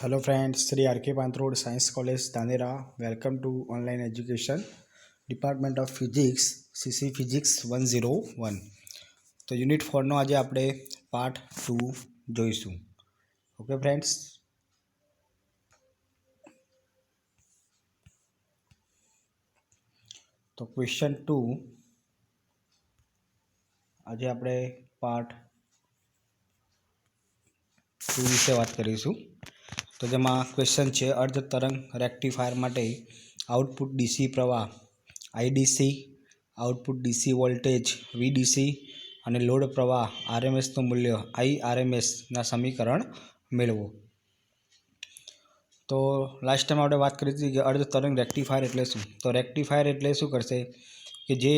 Hello friends, Shri R K पांथरोड science college Dhanera. Welcome to online education department of physics CC physics 101। तो unit 4 no आज આપણે part 2 જોઈશું। Okay friends, તો question 2 આજે આપણે પાર્ટ 2 વિશે વાત કરીશું। तो जेमा क्वेश्चन है अर्ध तरंग रेक्टिफायर माटे आउटपुट डीसी प्रवाह IDC, output DC voltage VDC और लोड प्रवाह आरएमएस तो मूल्य आईआरएमएस ना समीकरण मेळवो। तो लास्ट टाइम आपणे बात करी थी कि अर्ध तरंग रेक्टिफायर एटले शुं। तो रेक्टिफायर एटले शुं करशे कि जे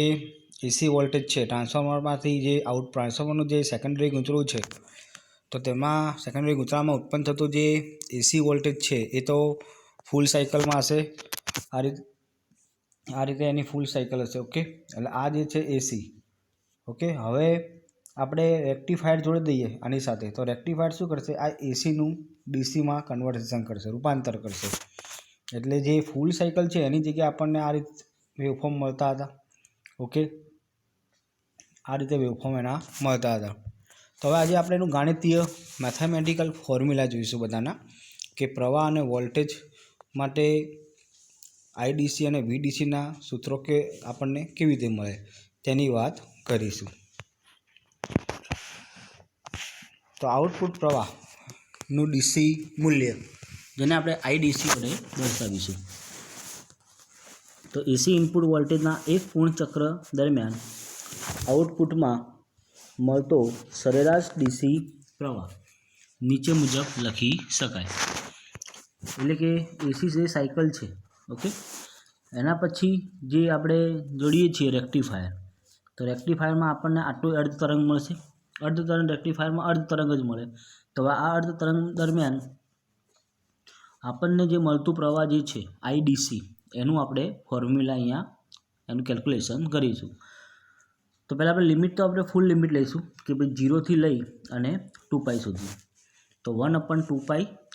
एसी वोल्टेज है ट्रांसफॉर्मरमांथी जे आउट ट्रांसफॉर्मरनुं जे सेकंडरी गूंचळुं छे तो तेमां सेकंडरी गूंचळामां उत्पन्न थतुं जे एसी वोल्टेज है ये तो फूल साइकल में हशे। आ रीते एनी फूल साइकल हशे। ओके, एटले आ जे छे एसी। ओके, हवे आपणे रेक्टिफायर जोड़ी दईए आनी साथे तो रेक्टिफायर शुं करशे, आ एसी नुं डीसी में कन्वर्सेशन करशे, रूपांतर करशे। एटले जे फूल साइकल है एनी जग्याए आपणने आ रीते वेवफॉर्म मळता हता। ओके, आ रीते वेवफॉर्म एना मळता हता। तो हवे आज आपणे एनुं गणितीय मैथमेटिकल फॉर्म्युला जोईशुं बधाना कि प्रवाह और वोल्टेज माटे आईडीसी और वीडीसी ना सूत्रों के आपने केवी रीते मळे तेनी वात करीशुं। तो आउटपुट प्रवाह नु डीसी मूल्य जेने आपणे आईडीसी वडे दर्शावीशुं। तो एसी इनपुट वोल्टेजना एक पूर्ण चक्र दरमियान आउटपुट में मळतो सरेराश डीसी प्रवाह नीचे मुजब लखी शकाय। एटले के एसी जे साइकल है ओके एना पछी जे आपणे जोड़ीए छीए रेक्टिफायर, तो रेक्टिफायर में आपने आटलू अर्ध तरंग मळशे। अर्ध तरंग रेक्टिफायर में अर्ध तरंग ज मळे। तो आ अर्ध तरंग दरमियान आपने जे मळतुं प्रवाह जे छे आईडीसी एनुं आपणे फॉर्म्युला अहींया एनुं केल्क्युलेशन करीशुं। तो पहला अपने लिमिट तो अपने फूल लिमिट लईशुं कि भाई 0 थी लई अने 2π सुधी। तो 1/2π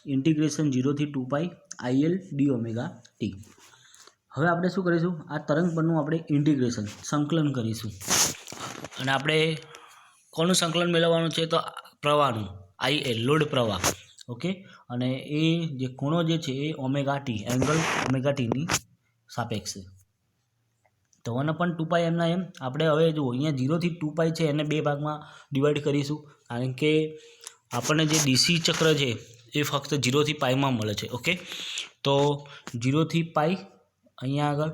इंटीग्रेशन 0 थी 2π IL d⍵t। हवे आपणे शुं करीशुं, आ तरंग परनुं आपणे इंटीग्रेशन संकलन करीशुं अने आपणे कोनुं संकलन मेळववानुं छे तो प्रवाहनुं IL लोड प्रवाह। ओके, अने ए जे खूणो जे छे ए ω t एंगल ω t नी सापेक्षे। तो 1/2π एमना एम आपणे हवे जो अहींया 0 थी 2π है एने बे भाग में डिवाइड करीशुं कारण के आपणे जे डीसी चक्र है ये फक्त 0 थी π में मळे छे। ओके, तो 0 थी π अहींया आगळ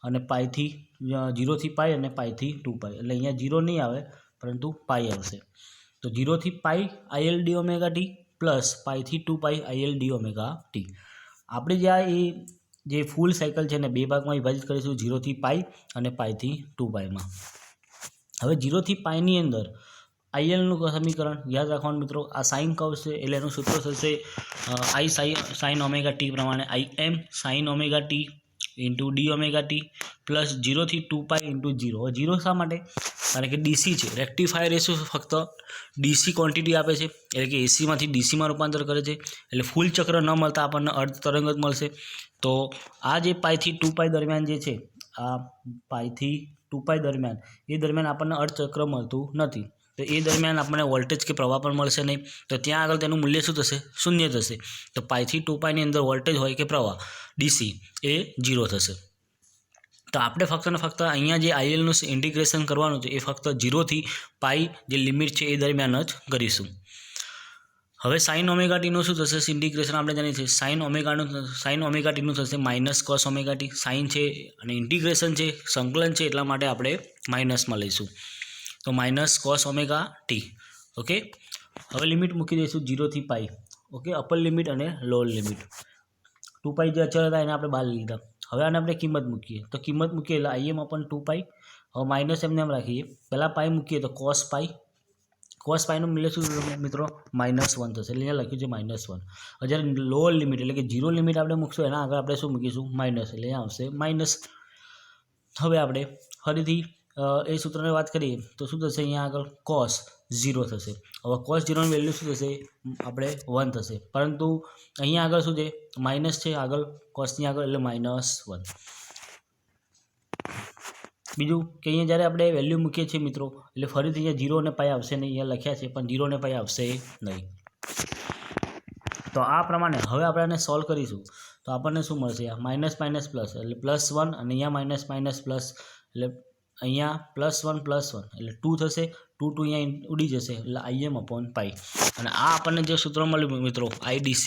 अने पाई थी 0 थी π अने पाई थी 2π एटले अहींया 0 नहीं आवे परंतु π आवशे। तो 0 थी π IL d⍵t प्लस पाई थी 2π IL d⍵t। आपणे जे आ जे फूल साइकल है ने बे भाग में विभाजित करीशुं 0 थी π अने पाई थी 2π में। हवे 0 थी π नी अंदर IL नुं समीकरण याद राखवानुं मित्रों। आ साइन कर्व छे एटले एनुं सूत्र थशे I sin ω t प्रमाणे IM sin ω t into d⍵t plus 0 थी 2π इंटू 0। 0 शा माटे, कारण के डीसी है रेक्टिफायर ए शुं फक्त डीसी क्वॉन्टिटी आपे छे एटले के एसी मांथी डीसी में रूपांतर करे छे एटले फूल चक्र न मळता आपणने अर्ध तरंग ज मळशे। तो आ जे पाई थी 2π दरमियान जे छे आ पाई थी 2π दरमियान ए दरमियान आपणने अर्ध चक्र मळतुं नथी। तो ये दरमियान आपणे वोल्टेज के प्रवाह पण मळशे नहीं। तो त्यां आगळ तेनुं मूल्य शुं थशे, शून्य थशे। तो पाई थी 2π नी अंदर वोल्टेज होय के प्रवाह डीसी ए 0 थशे। तो आपणे फक्त ने फक्त अहींया जे IL नुं इंटीग्रेशन करवानुं छे ए फक्त 0 थी π जे लिमिट छे ए दरमियान ज करीशुं। हवे sin ω t नुं शुं थशे इंटीग्रेशन आपणे जाणीए छीए sin ω t नुं थशे माइनस cos ω t। साइन छे अने इंटीग्रेशन छे संकलन छे એટલા માટે આપણે માઇનસમાં લઈશું। तो माइनस cos ω t। ओके, हवे लिमिट मूकी दईशुं 0 थी π। ओके, अपर लिमिट अने लोअर लिमिट 2π जे अचल हता एने आपणे बहार लीधा। हवे आने आपणे किंमत मूकीए तो किंमत मूकीए એટલે IM/2π। हवे माइनस एमने एम राखीए, पहला पाई मूकीए तो cos π નું मूल्य शुं मित्रों -1 थशे એટલે અહીંયા લખ્યું છે -1। હવે જ્યારે લોઅર લિમિટ એટલે કે 0 લિમિટ આપણે મૂકશું એના આગળ આપણે શું મૂકીશું માઇનસ એટલે અહીંયા આવશે માઇનસ। હવે આપણે ફરીથી એ સૂત્રની વાત કરીએ તો શું થશે, અહીંયા આગળ કોસ 0 થશે. હવે કોસ 0ની વેલ્યુ શું થશે, આપણે 1 થશે, પરંતુ અહીંયા આગળ શું છે, માઇનસ છે આગળ કોસની આગળ, એટલે -1. બીજું કે અહીંયા જ્યારે આપણે વેલ્યુ મૂકીએ છીએ મિત્રો, એટલે ફરીથી અહીંયા 0 અને પાઈ આવશે નહીં, અહીંયા લખ્યા છે પણ 0 અને પાઈ આવશે નહીં. તો આ પ્રમાણે હવે આપણે આને સોલ્વ કરીશું તો આપણને શું મળશે, માઇનસ માઇનસ પ્લસ એટલે +1, અને અહીંયા માઇનસ માઇનસ પ્લસ એટલે અહીંયા +1 એટલે 2 થશે. 2 અહીંયા ઉડી જશે એટલે Im/π. અને આ આપણને જે સૂત્ર મળ્યું મિત્રો IDC,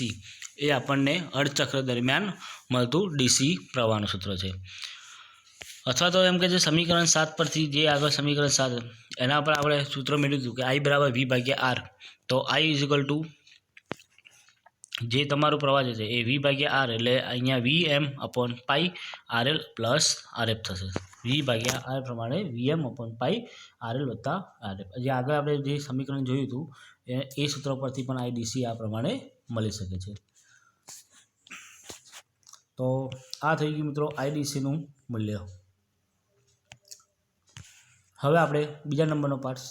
એ આપણને અર્ધચક્ર દરમિયાન મળતું ડીસી પ્રવાહનું સૂત્ર છે. અથવા તો એમ કે જે સમીકરણ 7 પરથી જે આગળ સમીકરણ 7 એના પર આપણે સૂત્ર મેળવ્યું હતું કે I = V/R. તો I = જે તમારું પ્રવાહ છે એ V/R, એટલે અહીંયા Vm/π RL + RF થશે. V/R પ્રમાણે Vm/π RL + RF. જે આગળ આપણે જે સમીકરણ જોયું હતું એ સૂત્ર પરથી પણ IDC આ પ્રમાણે મળી શકે છે. તો આ થઈ ગયું મિત્રો IDCનું મૂલ્ય. હવે આપણે બીજા નંબરનો પાર્ટ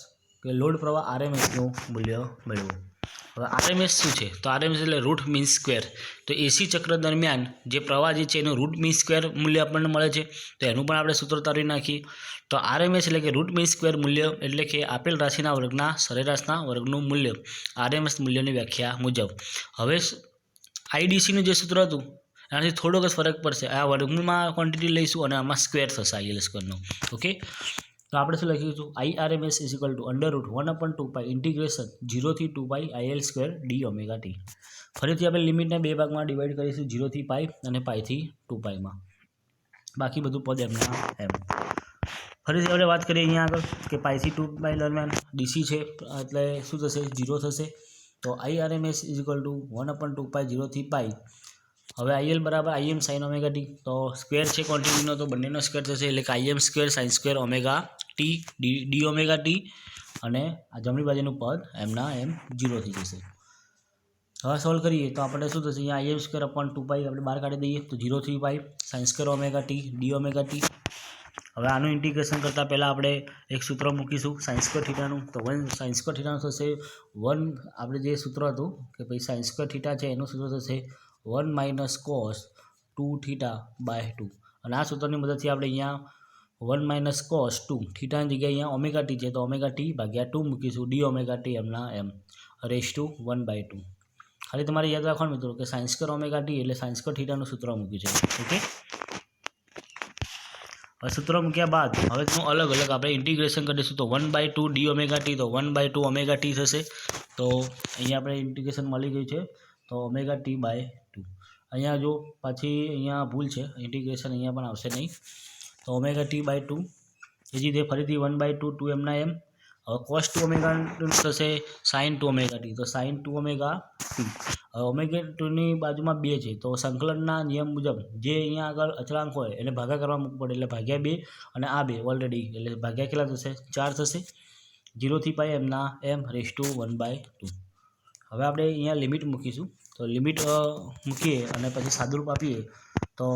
કે લોડ પ્રવાહ RMSનું મૂલ્ય મેળવવું. હવે RMS શું છે, તો RMS એટલે રૂટ મીન સ્ક્વેર. તો એસી ચક્ર દરમિયાન જે પ્રવાહ જે છે એનું રૂટ મીન સ્ક્વેર મૂલ્ય આપણને મળે છે, તો એનું પણ આપણે સૂત્ર તારવી નાખીએ. તો RMS એટલે કે રૂટ મીન સ્ક્વેર મૂલ્ય એટલે કે આપેલ રાશિના વર્ગના સરેરાશના વર્ગનું મૂલ્ય RMS મૂલ્યની વ્યાખ્યા મુજબ. હવે IDCનું જે સૂત્ર હતું એનાથી થોડોક જ ફરક પડશે. આ વર્ગમૂળમાં ક્વોન્ટિટી લઈશું અને આમાં સ્ક્વેર થશે IL સ્ક્વેરનો. ઓકે, તો આપણે શું લખીશું, IRMS = √1/2π ઇન્ટિગ્રેશન 0 થી 2π IL² dωt. ફરીથી આપણે લિમિટને બે ભાગમાં ડિવાઈડ કરીશું, 0 થી π અને π થી 2πમાં. બાકી બધું પદ એમના એમ. ફરીથી આપણે વાત કરીએ અહીંયા આગળ કે π થી 2π દરમિયાન ડીસી છે એટલે શું થશે, 0 થશે. તો IRMS = 1/2π 0 થી π. હવે IL = Im sin ωt. તો સ્ક્વેર છે ક્વોન્ટિટીનો, તો બંનેનો સ્ક્વેર થશે એટલે કે Im² sin² ωt dωt, અને આ જમણી બાજુનું પદ એમના એમ 0 થઈ જશે. હવે સોલ્વ કરીએ તો આપણે શું થશે, અહીંયા Im²/2π આપણે બહાર કાઢી દઈએ તો 0 થી π sin² ωt dωt. હવે આનું ઇન્ટિગ્રેશન કરતાં પહેલાં આપણે એક સૂત્ર મૂકીશું sin² θનું. તો 1 sin² θનું થશે 1, આપણે જે સૂત્ર હતું કે ભાઈ sin² θ છે એનું સૂત્ર થશે 1 - cos 2θ/2. અને આ સૂત્રની મદદથી આપણે અહીંયા 1 - cos 2 θની જગ્યાએ અહીંયા ωt છે તો ωt/2 મૂકીશું, dωt એમના એમ ⁻1/2. ખાલી તમારે યાદ રાખવાનું મિત્રો કે sin² ωt એટલે sin² θનું સૂત્ર મૂક્યું છે. ઓકે, હવે સૂત્ર મૂક્યા બાદ હવે તેનું અલગ અલગ આપણે ઇન્ટિગ્રેશન કરીશું. તો 1/2 dωt, તો 1/2 ωt થશે. તો અહીંયા આપણે ઇન્ટિગ્રેશન મળી ગયું છે, તો ωt/2. અહીંયા જો પાછી અહીંયા ભૂલ છે, ઇન્ટિગ્રેશન અહીંયા પણ આવશે નહીં. તો ωt/2 એ જ રીતે ફરીથી 1/2 2 એમના એમ. હવે cos 2ω થશે sin 2ωt, તો sin 2ωt. હવે ω2ની બાજુમાં 2 છે તો સંકલનના નિયમ મુજબ જે અહીંયા આગળ અચળાંક હોય એને ભાગાકારમાં મૂકવું પડે, એટલે /2 અને આ 2 ઓલરેડી એટલે ભાગ્યા કેટલા થશે, 4 થશે. 0 થી π એમના એમ ⁻1/2. હવે આપણે અહીંયા લિમિટ મૂકીશું. તો લિમિટ મૂકીએ અને પછી સાદુરૂપ આપીએ તો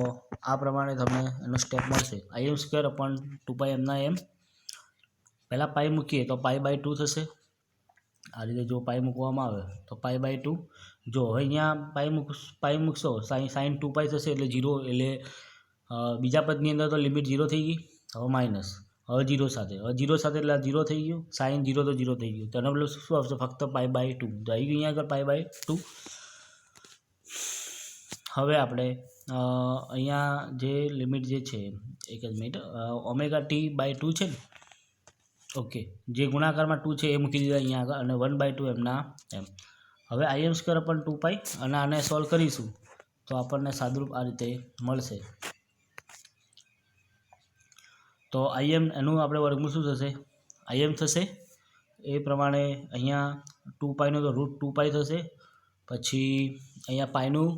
આ પ્રમાણે તમને એનો સ્ટેપ મળશે. Im²/2π એમના એમ. પહેલાં π મૂકીએ તો π/2 થશે. આ રીતે જો π મૂકવામાં આવે તો π/2. જો હવે અહીંયા π મૂકશો sin 2π થશે એટલે 0, એટલે બીજા પદની અંદર તો લિમિટ 0 થઈ ગઈ. હવે માઇનસ, હવે 0 સાથે, હવે 0 સાથે એટલે 0 થઈ ગયું, sin 0 તો 0 થઈ ગયું. તો એનો મતલબ શું આવશે, ફક્ત π/2. તો આવી ગયું અહીંયા આગળ π/2. હવે આપણે અહીંયા જે લિમિટ જે છે, એક જ મિનિટ, ωt/2 છે ને, ઓકે, જે ગુણાકારમાં 2 છે એ મૂકી દીધા અહીંયા આગળ, અને 1/2 એમના એમ. હવે Im²/2π અને આને સોલ્વ કરીશું તો આપણને સાદુરૂપ આ રીતે મળશે. તો Im એનું આપણે વર્ગમૂળ શું થશે, Im થશે એ પ્રમાણે અહીંયા 2πનો તો √2π થશે, પછી અહીંયા પાઈનું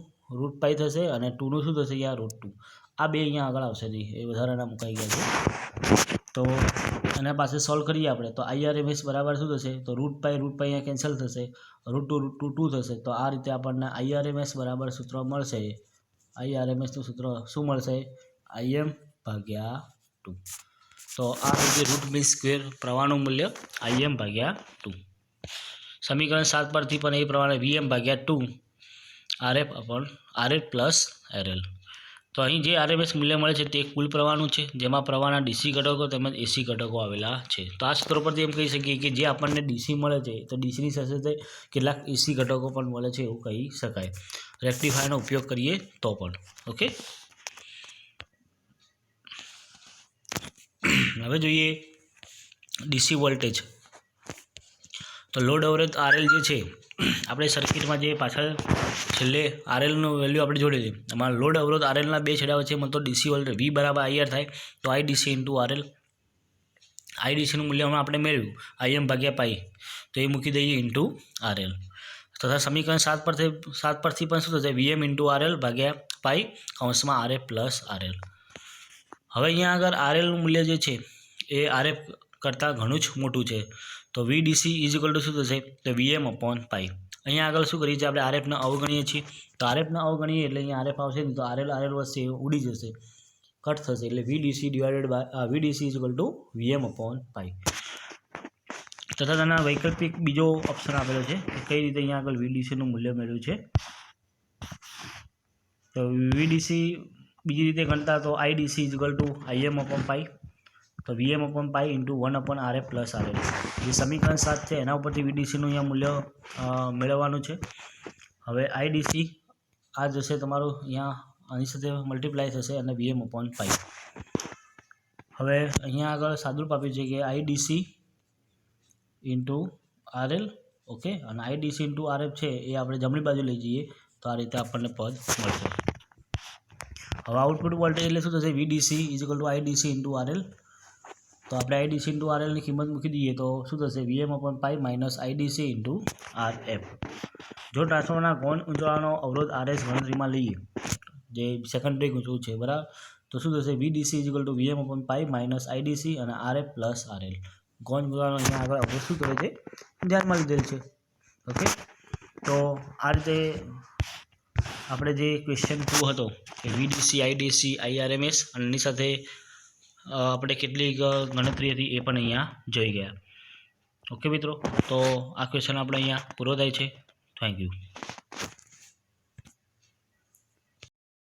√π થશે, અને 2નું શું થશે અહીંયા √2. આ બે અહીંયા આગળ આવશે નહીં, એ વધારાના મુકાઈ ગયા છે. તો એના પાસે સોલ્વ કરીએ આપણે તો IRMS બરાબર શું થશે, તો √π અહીંયા કેન્સલ થશે, √2 થશે. તો આ રીતે આપણને IRMS બરાબર સૂત્ર મળશે. IRMSનું સૂત્ર શું મળશે, Im/2. તો આ જે રૂટ મીન સ્ક્વેર પ્રવાહનું મૂલ્ય Im/2. સમીકરણ 7 પરથી પણ એ પ્રમાણે Vm/2 RF પ્લસ RL. તો અહીં જે RMS મૂલ્ય મળે છે તે કુલ પ્રવાહનું છે, જેમાં પ્રવાહના ડીસી ઘટકો તેમજ એસી ઘટકો આવેલા છે. તો આ સૂત્ર પરથી એમ કહી શકીએ કે જે આપણને ડીસી મળે છે તો ડીસીની સાથે સાથે કેટલાક એસી ઘટકો પણ મળે છે એવું કહી શકાય, રેક્ટિફાયરનો ઉપયોગ કરીએ તો પણ. ઓકે, હવે જોઈએ ડીસી વોલ્ટેજ. તો લોડ અવરોધ RL જે છે, આપણે સર્કિટમાં જે પાછળ છેલ્લે RLનું વેલ્યુ આપણે જોડેલી, એમાં લોડ અવરોધ RLના બે છેડા વચ્ચે મળતો ડીસી વોલ્ટેજ V = IR થાય. તો IDC × RL, IDCનું મૂલ્ય આપણે મેળવ્યું Im/π, તો એ મૂકી દઈએ ઇન્ટુ RL. તથા સમીકરણ 7 પરથી પણ શું થશે, Vm × RL/π (RF plus RL). હવે અહીંયા આગળ RLનું મૂલ્ય જે છે એ RF કરતાં ઘણું જ મોટું છે, તો VDC = શું થશે, તો Vm/π. અહીંયા આગળ શું કરીએ છીએ આપણે, RFને અવગણીએ છીએ. તો RFને અવગણીએ એટલે અહીંયા RF આવશે ને, તો RL વચ્ચે ઉડી જશે, કટ થશે, એટલે VDC = Vm/π. તથા તેના વૈકલ્પિક બીજો ઓપ્શન આપેલો છે, કઈ રીતે અહીંયા આગળ VDCનું મૂલ્ય મેળવ્યું છે. તો VDC બીજી રીતે ગણતા તો IDC = Im/π, તો Vm/π × 1/RF પ્લસ RL. જે સમીકરણ 7 છે એના ઉપરથી VDCનું અહીંયા મૂલ્ય મેળવવાનું છે. હવે IDC આ જશે તમારું અહીંયા આની સાથે મલ્ટીપ્લાય થશે અને Vm/π. હવે અહીંયા આગળ સાદુરૂપ આપ્યું છે કે IDC × RL. ઓકે, અને IDC × RF છે એ આપણે જમણી બાજુ લઈ જઈએ તો આ રીતે આપણને પદ મળશે. હવે આઉટપુટ વોલ્ટેજ એટલે શું થશે, VDC = IDC × RL. તો આપણે IDC × RL ની કિંમત મૂકી દઈએ તો શું થશે, Vm/π - IDC × RF. જો ટ્રાન્સફોર્મરના ગૌણ ઊંચાવાનો અવરોધ RS ગણતરીમાં લઈએ, જે સેકન્ડરી ઊંચું છે બરાબર, તો શું થશે, VDC = Vm/π - IDC અને RF પ્લસ RL. ગૌણ ઊંચાવાનો અહીંયા આગળ અવરોધ શું કરે છે, ધ્યાનમાં લીધેલ છે. ઓકે, તો આ રીતે આપણે જે ક્વેશ્ચન 2 હતો કે VDC, IDC, IRMS અને એની સાથે આપણે કેટલીક ગણતરી હતી એ પણ અહીંયા જોઈ ગયા. ઓકે મિત્રો, તો આ ક્વેશ્ચન આપણે અહીંયા પૂરો થાય છે. Thank you.